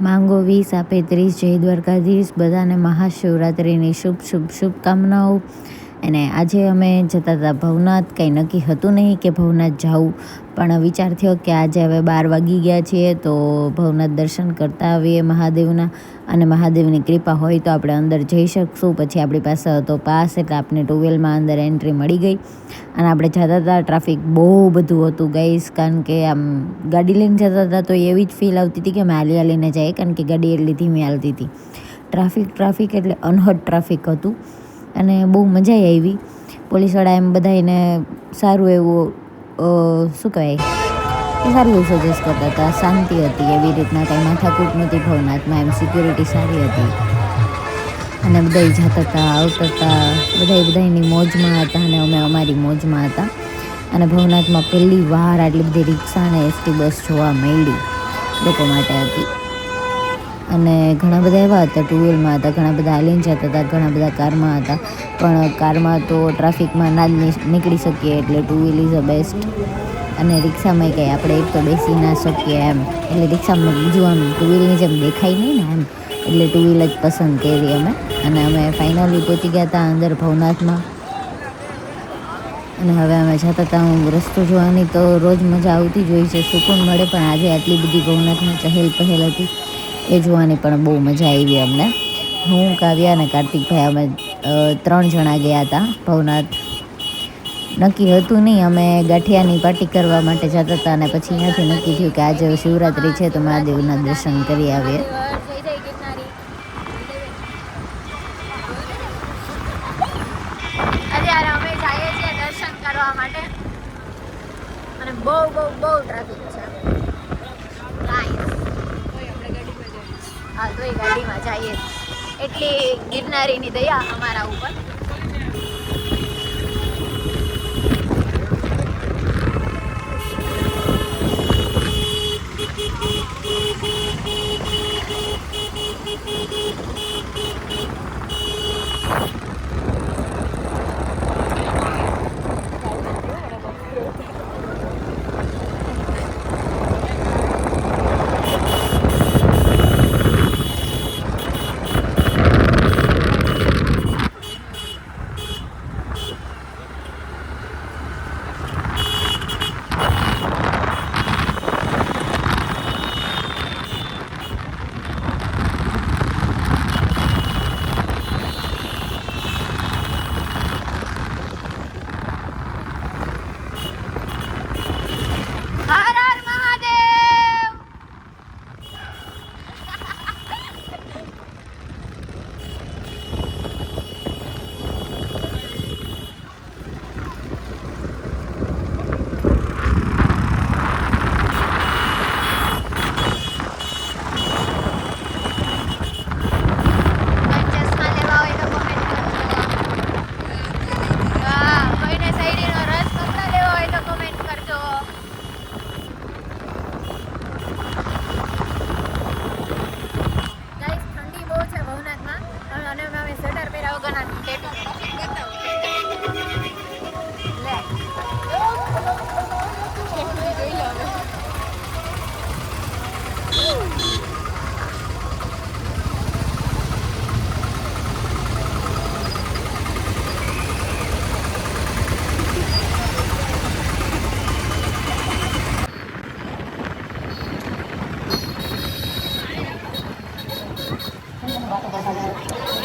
માંગો 20 આપે 30. જય દ્વારકાધીશ. બધાને મહાશિવરાત્રિની શુભકામનાઓ. અને આજે અમે જતા હતા ભવનાથ. કંઈ નક્કી હતું નહીં કે ભવનાથ જાવું, પણ વિચાર થયો કે આજે હવે 12 વાગી ગયા છીએ તો ભવનાથ દર્શન કરતા આવીએ મહાદેવના, અને મહાદેવની કૃપા હોય તો આપણે અંદર જઈ શકશું. પછી આપણી પાસે હતો પાસ, એટલે આપણે 2 વ્હીલમાં અંદર એન્ટ્રી મળી ગઈ. અને આપણે જતા હતા, ટ્રાફિક બહુ બધું હતું ગાઈસ, કારણ કે આમ ગાડી લઈને જતા હતા તો એવી જ ફીલ આવતી હતી કે અમે હાલી હાલીને જઈએ, કારણ કે ગાડી એટલી ધીમી હાલતી હતી. ટ્રાફિક એટલે અનહદ ટ્રાફિક હતું, અને બહુ મજા આવી. પોલીસવાળા એમ બધાને સારું એવું શું કહેવાય, સારું એવું સજેસ્ટ કરતા હતા. શાંતિ હતી, એવી રીતના કંઈ માથાકૂટ નહોતી ભવનાથમાં, એમ સિક્યુરિટી સારી હતી. અને બધા જતા હતા, આવતા હતા, બધાની મોજમાં હતા, અને અમે અમારી મોજમાં હતા. અને ભવનાથમાં પહેલી વાર આટલી બધી રિક્ષા અને એસટી બસ જોવા મળી, લોકો માટે હતી. અને ઘણા બધા એવા હતા, 2 વ્હીલમાં હતા, ઘણા બધા હાલીને જતા હતા, ઘણા બધા કારમાં હતા. પણ કારમાં તો ટ્રાફિકમાં ના જ નીકળી શકીએ, એટલે 2 વ્હીલ ઇઝ અ બેસ્ટ. અને રિક્ષામાં કંઈ આપણે એક તો બેસી ના શકીએ એમ, એટલે રિક્ષામાં બીજું આમ 2 વ્હીલની જેમ દેખાય નહીં ને એમ, એટલે 2 વ્હીલ જ પસંદ કરી અમે. અને અમે ફાઇનલી પહોંચી ગયા હતા અંદર ભવનાથમાં. અને હવે અમે જતા હતા, હું રસ્તો જોવાની તો રોજ મજા આવતી જ હોય છે, સુકૂન મળે. પણ આજે આટલી બધી ભવનાથમાં ચહેલ પહેલ હતી, એ જોવાની પણ બહુ મજા આવી અમને. હું, કાવ્યા અને કાર્તિકભાઈ, અમે 3 જણા ગયા હતા ભવનાથ. નક્કી હતું નહીં, અમે ગાંઠિયાની પાર્ટી કરવા માટે જતા હતા, અને પછી અહીંયાથી નક્કી થયું કે આજે શિવરાત્રિ છે તો મહાદેવના દર્શન કરી આવીએ. અત્યારે અમે જઈએ છીએ દર્શન કરવા માટે, અને બહુ ટ્રાફિક છે. હા, તો એ ગાડીમાં જઈએ, એટલી ગિરનારીની દયા અમારા ઉપર.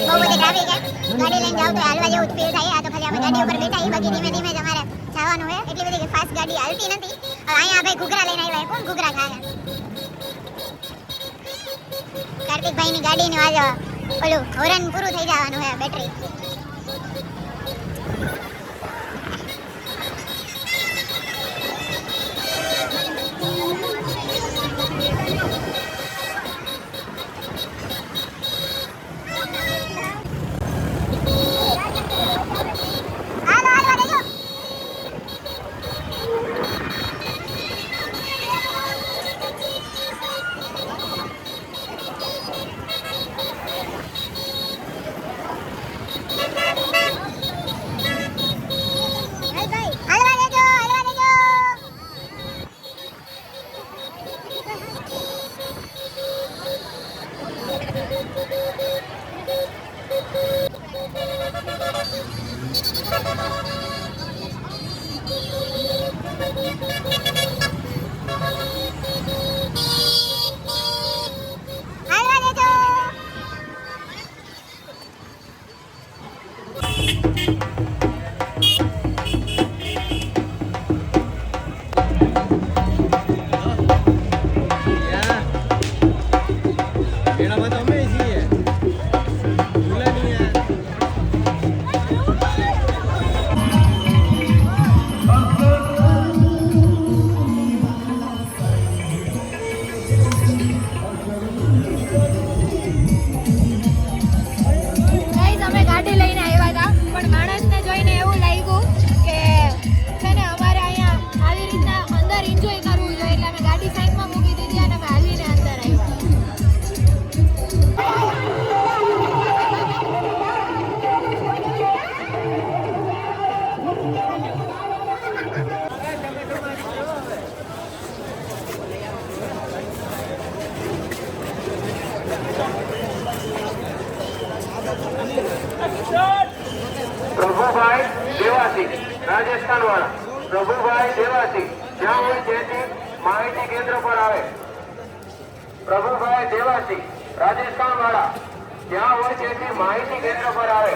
બહુ બધી ટ્રાફિક છે, ગાડી લઈને જાવ તો હાલવા જેવું ફીલ થાય. આ તો ખાલી આપણે ગાડી ઉપર બેઠા, બાકી ધીમે ધીમે જ અમારે જવાનું હોય. એટલી બધી ફાસ્ટ ગાડી હાલતી નથી. અહીંયા ભાઈ ઘૂઘરા લઈને આવ્યા, કોણ ઘૂઘરા ખાય? કાર્તિકભાઈની ગાડીનું આજ ઓલું હોરન પૂરું થઈ જવાનું હોય, બેટરી. રાજસ્થાન વાળા પ્રભુભાઈ દેવાસી જ્યાં હોય ત્યાંથી માહિતી કેન્દ્ર પર આવે. પ્રભુભાઈ દેવાસી રાજસ્થાન વાળા જ્યાં હોય ત્યાંથી માહિતી કેન્દ્ર પર આવે.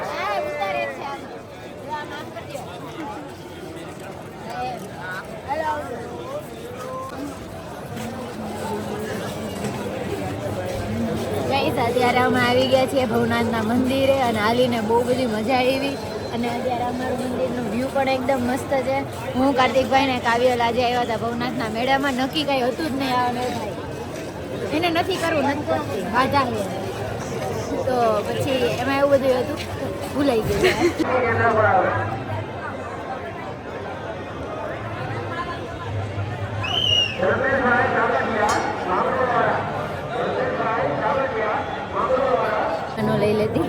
અત્યારે અમે આવી ગયા છીએ ભવનાથના મંદિરે અને હાલીને બહુ બધી મજા આવી. અને અત્યારે અમારું મંદિરનું વ્યૂ પણ એકદમ મસ્ત છે. હું કાર્તિકભાઈ ને કાવ્યલ આજે આવ્યા હતા ભવનાથના મેળામાં. નક્કી કઈ હતું જ નહીં આવવાનું ભાઈ, એને નથી કરવું નથી કરતી બાધા છે. તો પછી એમાં એવું બધું હતું, ભૂલાઈ ગયું. લઈ લેતી.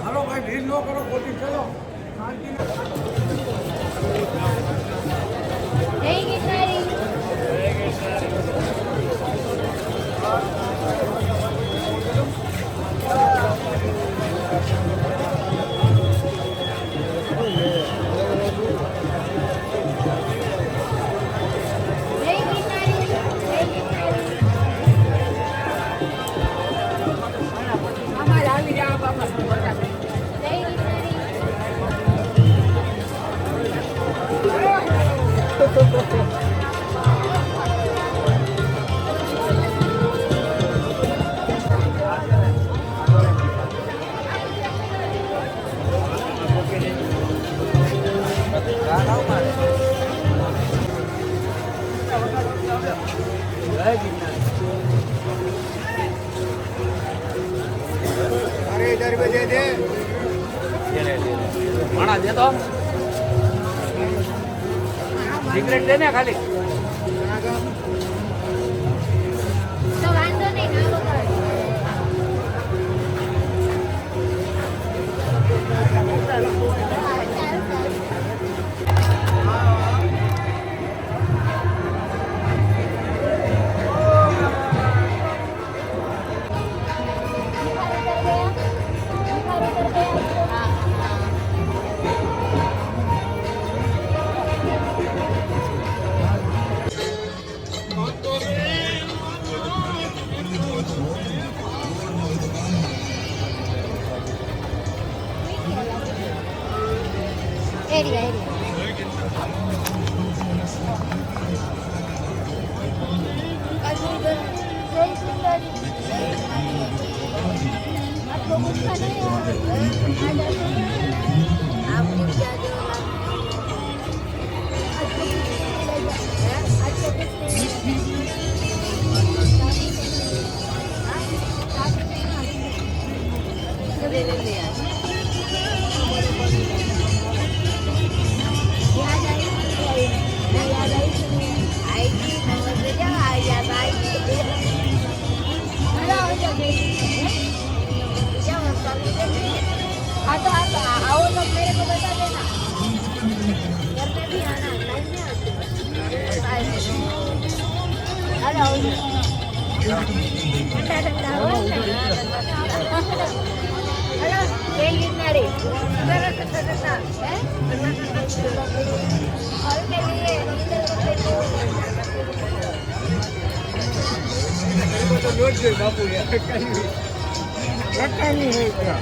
હાલો ભાઈ, ભીડ ન કરો, ખોટી ચલો. दे तो सिगरेट देने खाली તો વાંધો નહીં એરિયા हाँ तो आप आओ तो मेरे को बता देना, घर में भी आना, टाइम में अरे आओ ठंडा ठंडा हो हेलो तेल कितना रे ठंडा है और के लिए તો લોટ છે બાપુ યાર, કઈ નહીં હોય.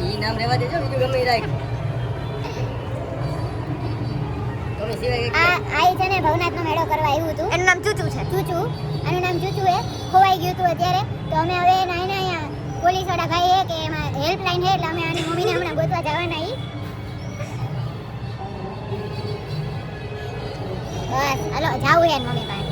ઈ નામ રહેવા દેજો, બીજું ગમે ઈ રાખ. તમે સિવાય આ છે ને ભવનાથનો મેળો કરવા આવ્યું હતું. એનું નામ ચૂચુ છે. ચૂચુ, આનું નામ ચૂચુ હે. ખોવાઈ ગયું હતું અત્યારે, તો અમે હવે નાઈને અહીંયા પોલીસ વાળા ભાઈ હે કે એમાં હેલ્પલાઈન હે, એટલે અમે આની મમ્મીને હમણાં ગોતવા જવાના ઈ. બસ હાલો જાવું હે મમ્મી પાસે.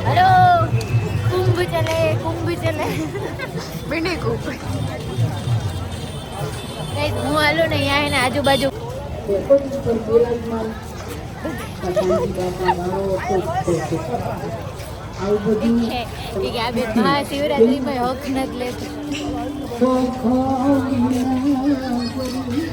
हेलो कुंभ चले मिनी कुंभ गाइस હું હાલો ને અહીંયા એને આજુબાજુ કે આ બે મહાશિવરાત્રીમાં હક નથી લેતી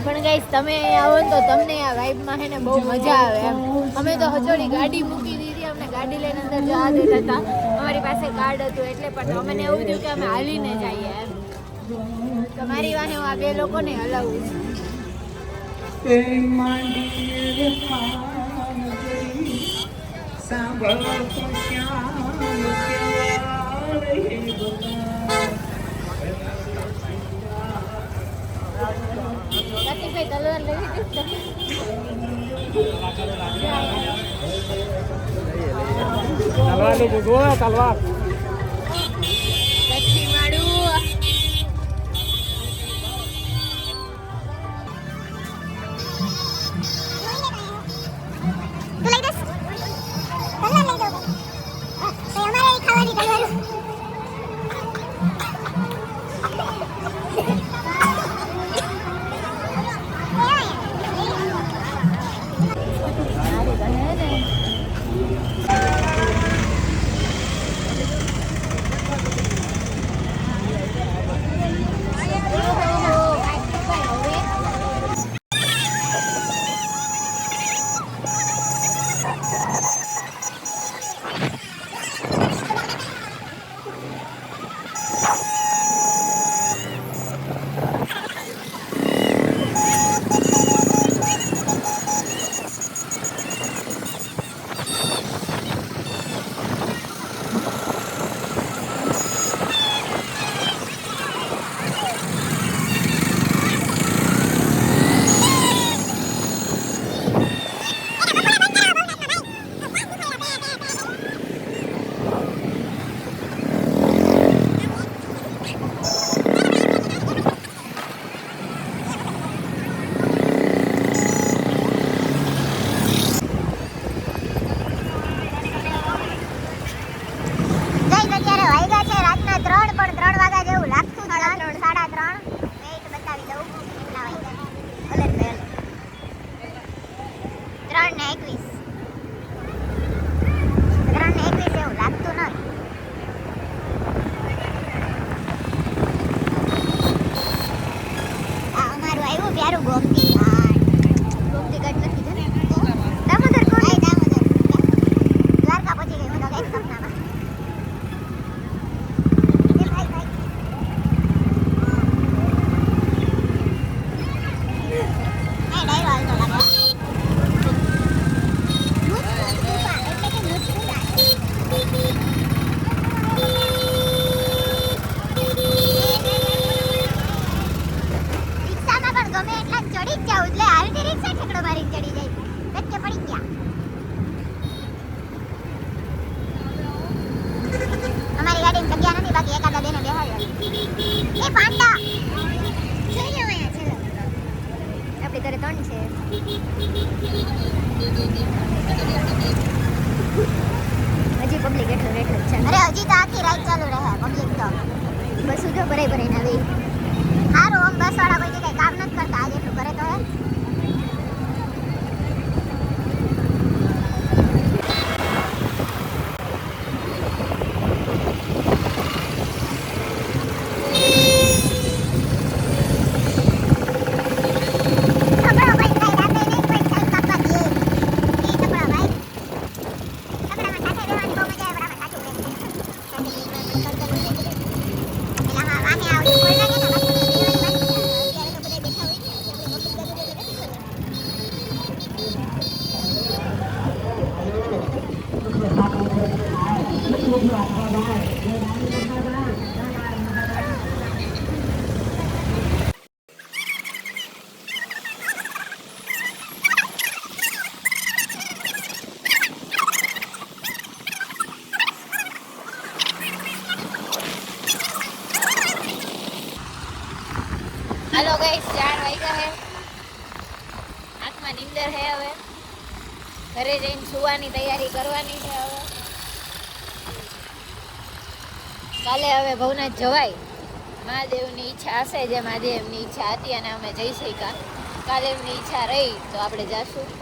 પણ ગાઈસ તમે આવો ને તો તમને આ વાઇબમાં હે ને બહુ મજા આવે એમ. અમે તો હજોડી ગાડી મૂકી દીધી, અમને ગાડી લઈને અંદર જવા દેતા હતા, અમારી પાસે કાર્ડ હતું એટલે, પણ અમને એવું થયું કે અમે હાલીને જઈએ એમ. તો મારી વાહે હું આ બે લોકોને હલાવું છું. પ્રતિકભાઈ તલવાર લેવી હતી. તલવાર નું બધું તલવાર લક્ષ્મી માળું તું લઈ દસ. તલવાર લઈ દો. તો અમારે ખાવાની તલવાર. એ પાંડા જોઈ લો અહીંયા ચલો આપણે ઘરે 3 છે હજી પબ્લિક એટલું છે અરે હજી તો આખી રાત ચાલુ રહે પબ્લિક તો બસ જો ભરાઈ ભરાઈને આવી સારું આમ બસ વાળા કોઈ જગ્યાએ કામ નથી કરતા આજે એટલું કરે તો હે હાલો ગાઈસ 4 વાગ્યા હે આંખમાં નીંદર હે હવે ઘરે જઈને સુવાની તૈયારી કરવાની છે હવે કાલે હવે ભવનાથ જવાય મહાદેવની ઈચ્છા હશે જે મહાદેવની ઈચ્છા હતી અને અમે જઈ શક્યા કાલે એમની ઈચ્છા રહી તો આપણે જાશું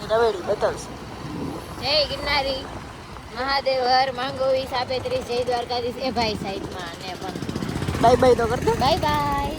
રવેડી બતાવશે જય ગિરનારી મહાદેવ હર માંગોવી સાપેત્રીસ જય દ્વારકાધીશ એ ભાઈ સાઈડમાં ને પણ બાય બાય તો કરતો બાય બાય